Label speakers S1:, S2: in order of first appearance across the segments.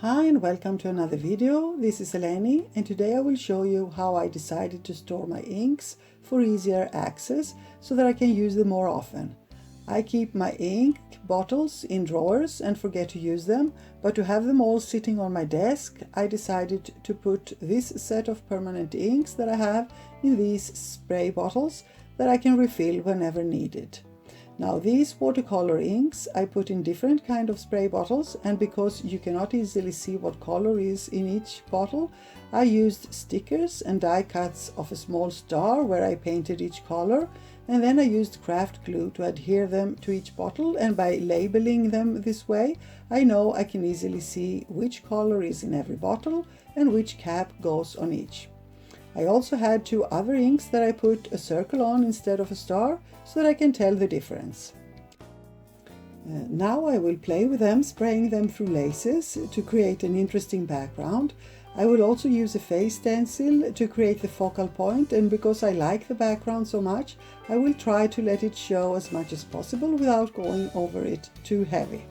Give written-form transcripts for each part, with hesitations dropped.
S1: Hi and welcome to another video. This is Eleni and today I will show you how I decided to store my inks for easier access so that I can use them more often. I keep my ink bottles in drawers and forget to use them, but to have them all sitting on my desk, I decided to put this set of permanent inks that I have in these spray bottles that I can refill whenever needed. Now these watercolor inks I put in different kind of spray bottles, and because you cannot easily see what color is in each bottle, I used stickers and die cuts of a small star where I painted each color, and then I used craft glue to adhere them to each bottle, and by labeling them this way I know I can easily see which color is in every bottle and which cap goes on each. I also had two other inks that I put a circle on instead of a star so that I can tell the difference. Now I will play with them, spraying them through laces to create an interesting background. I will also use a Face Stencil to create the focal point, and because I like the background so much, I will try to let it show as much as possible without going over it too heavy.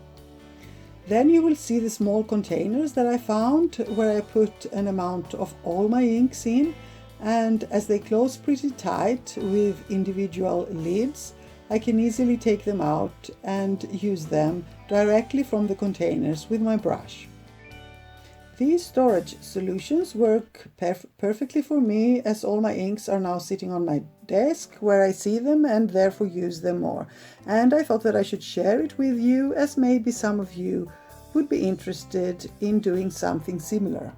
S1: Then you will see the small containers that I found where I put an amount of all my inks in, and as they close pretty tight with individual lids, I can easily take them out and use them directly from the containers with my brush. These storage solutions work perfectly for me, as all my inks are now sitting on my desk where I see them and therefore use them more. And I thought that I should share it with you, as maybe some of you would be interested in doing something similar.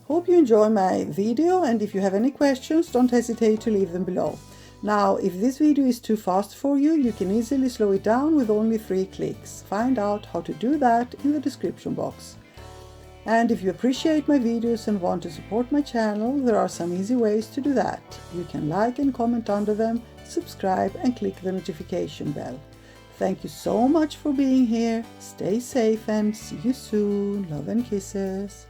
S1: Hope you enjoy my video, and if you have any questions, don't hesitate to leave them below. Now, if this video is too fast for you, you can easily slow it down with only 3 clicks. Find out how to do that in the description box. And if you appreciate my videos and want to support my channel, there are some easy ways to do that. You can like and comment under them, subscribe and click the notification bell. Thank you so much for being here. Stay safe and see you soon. Love and kisses.